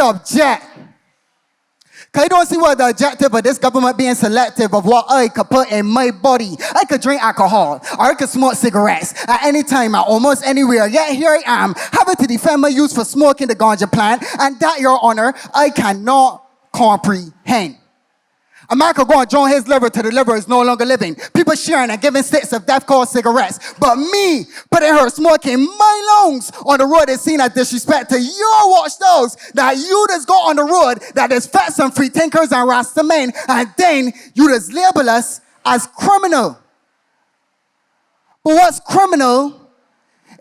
object. Cause I don't see what the objective of this government being selective of what I could put in my body. I could drink alcohol, or I could smoke cigarettes at any time, at almost anywhere. Yet here I am, having to defend my use for smoking the ganja plant, and that, Your Honor, I cannot comprehend. America going John his liver to the liver is no longer living. People sharing and giving sticks of death called cigarettes. But me putting her smoking my lungs on the road is seen as disrespect to your watch those that you just go on the road that is fat some free thinkers and rasta men, and then you just label us as criminal. But what's criminal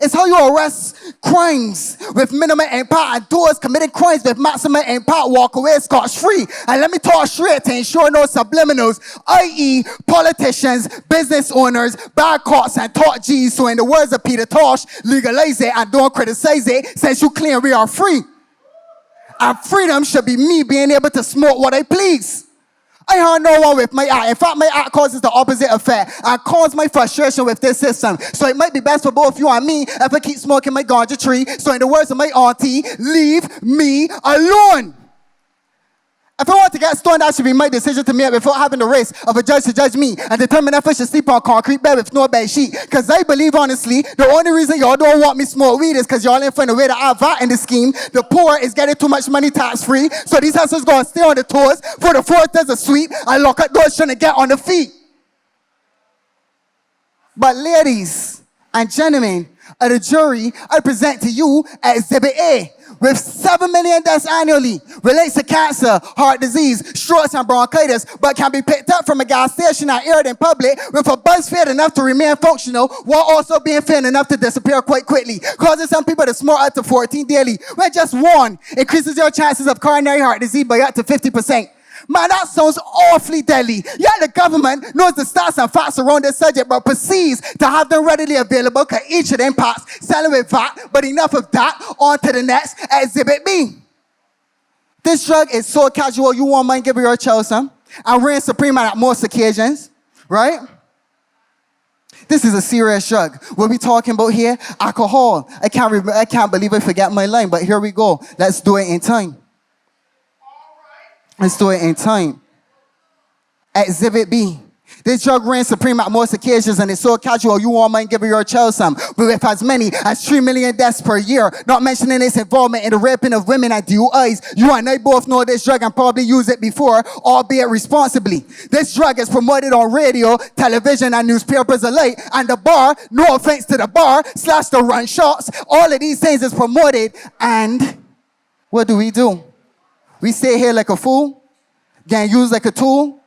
is how you arrest crimes with minimum impact and those committing crimes with maximum impact walk away scot-free. And let me talk straight to ensure no subliminals, i.e. politicians, business owners, bad cops, and talk G's. So in the words of Peter Tosh, legalize it and don't criticize it since you claim we are free. And freedom should be me being able to smoke what I please. I hurt no one with my act. In fact, my act causes the opposite effect. I cause my frustration with this system. So it might be best for both you and me if I keep smoking my ganja tree. So in the words of my auntie, leave me alone. If I want to get stoned, that should be my decision to make before having the risk of a judge to judge me and determine if I should sleep on concrete bed with no bed sheet. Because I believe, honestly, the only reason y'all don't want me smoke weed is because y'all ain't find a way to add VAT in the scheme. The poor is getting too much money tax-free, so these hustlers going to stay on the toes for the fourth there's a sweep and lock up doors trying to get on the feet. But ladies and gentlemen of the jury, I present to you Exhibit A. With 7 million deaths annually, relates to cancer, heart disease, strokes, and bronchitis, but can be picked up from a gas station and aired in public with a buzz fed enough to remain functional while also being thin enough to disappear quite quickly, causing some people to smoke up to 14 daily, where just one increases your chances of coronary heart disease by up to 50%. Man, that sounds awfully deadly. Yet the government knows the stats and facts around this subject, but proceeds to have them readily available because each of them parts selling with VAT. But enough of that, on to the next, Exhibit B. This drug is so casual, you won't mind giving your child some, and reign supreme at most occasions, right? This is a serious drug. What we talking about here? Alcohol. I can't believe I forgot my line, but here we go. Let's do it in time. Let's do it in time. Exhibit B. This drug reigns supreme at most occasions and it's so casual you won't mind giving your child some. But with as many as 3 million deaths per year, not mentioning its involvement in the raping of women and DUIs, you and I both know this drug and probably used it before, albeit responsibly. This drug is promoted on radio, television, and newspapers alike. And the bar, no offense to the bar, / the run shots, all of these things is promoted. And what do? We stay here like a fool, getting used like a tool.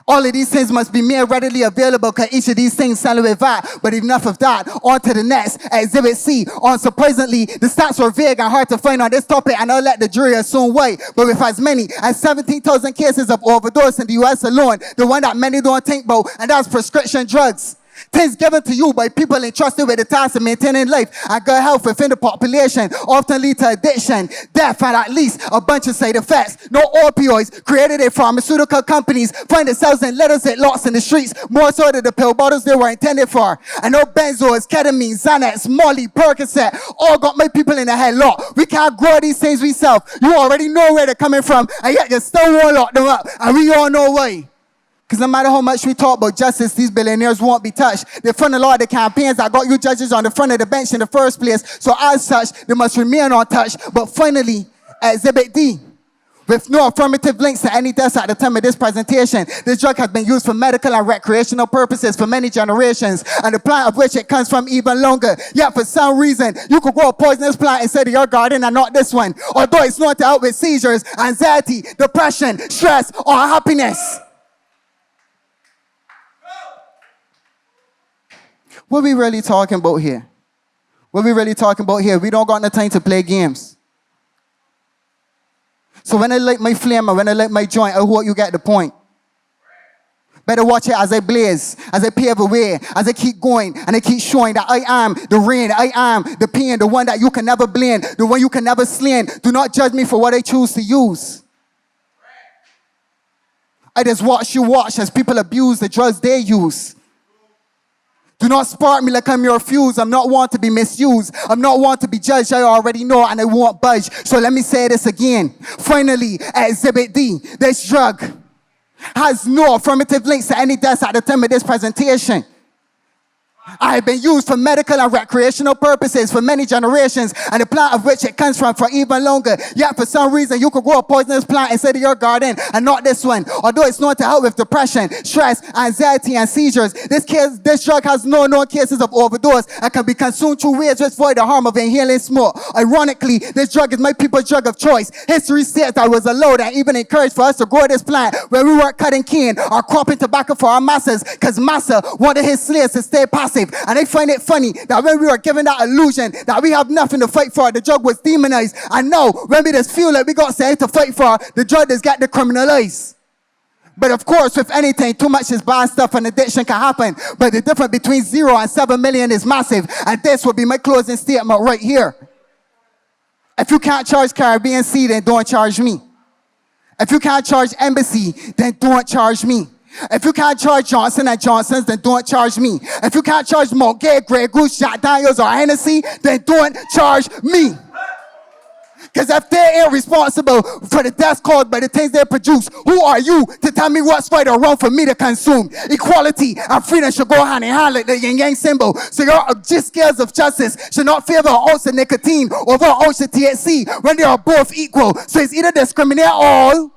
All of these things must be made readily available because each of these things sell with VAT. But enough of that. On to the next, Exhibit C. Unsurprisingly, the stats were vague and hard to find on this topic, and I'll let the jury assume why. But with as many as 17,000 cases of overdose in the US alone, the one that many don't think about, and that's prescription drugs. Things given to you by people entrusted with the task of maintaining life and good health within the population often lead to addiction, death, and at least a bunch of side effects. No opioids created in pharmaceutical companies find themselves in letters and lots in the streets, more so than the pill bottles they were intended for. And no benzos, ketamine, Xanax, Molly, Percocet, all got my people in the headlock. We can't grow these things we sell. You already know where they're coming from, and yet you still won't lock them up, and we all know why. Because no matter how much we talk about justice, these billionaires won't be touched. They fund a lot of the campaigns that got you judges on the front of the bench in the first place. So as such, they must remain untouched. But finally, Exhibit D. With no affirmative links to any deaths at the time of this presentation, this drug has been used for medical and recreational purposes for many generations, and the plant of which it comes from even longer. Yet for some reason, you could grow a poisonous plant inside of your garden and not this one. Although it's known to help with seizures, anxiety, depression, stress, or happiness. What we really talking about here? We don't got no time to play games. So when I light my flame or when I light my joint, I hope you get the point. Better watch it as I blaze, as I pave a way, as I keep going, and I keep showing that I am the rain, I am the pain, the one that you can never blame, the one you can never slain. Do not judge me for what I choose to use. I just watch you watch as people abuse the drugs they use. Do not spark me like I'm your fuse. I'm not one to be misused. I'm not one to be judged. I already know and I won't budge. So let me say this again. Finally, Exhibit D, this drug has no affirmative links to any deaths at the time of this presentation. I have been used for medical and recreational purposes for many generations, and the plant of which it comes from for even longer. Yet for some reason, you could grow a poisonous plant inside of your garden and not this one. Although it's known to help with depression, stress, anxiety, and seizures, this drug has no known cases of overdose and can be consumed through ways which void the harm of inhaling smoke. Ironically, this drug is my people's drug of choice. History states that it was allowed and even encouraged for us to grow this plant where we weren't cutting cane or cropping tobacco for our masters, because Massa wanted his slaves to stay passive. And I find it funny that when we were given that illusion that we have nothing to fight for, the drug was demonized. And now, when we just feel like we got something to fight for, the drug just got decriminalized. But of course, with anything, too much is bad stuff and addiction can happen. But the difference between 0 and 7 million is massive. And this will be my closing statement right here. If you can't charge Caribbean Sea, then don't charge me. If you can't charge Embassy, then don't charge me. If you can't charge Johnson & Johnson's, then don't charge me. If you can't charge Montgate, Grey Goose, Jack Daniels, or Hennessy, then don't charge me. Because if they ain't responsible for the deaths caused by the things they produce, who are you to tell me what's right or wrong for me to consume? Equality and freedom should go hand in hand like the yin-yang symbol. So your scales of justice should not favor an ounce of nicotine over an ounce of THC when they are both equal. So it's either discriminate all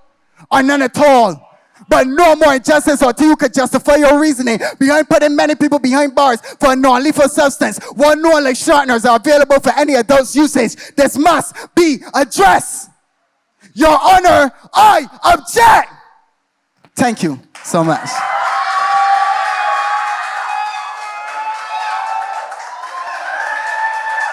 or none at all. But no more injustice until you could justify your reasoning behind putting many people behind bars for a non-lethal substance. One known like sharpeners are available for any adult's usage. This must be addressed. Your Honor, I object. Thank you so much.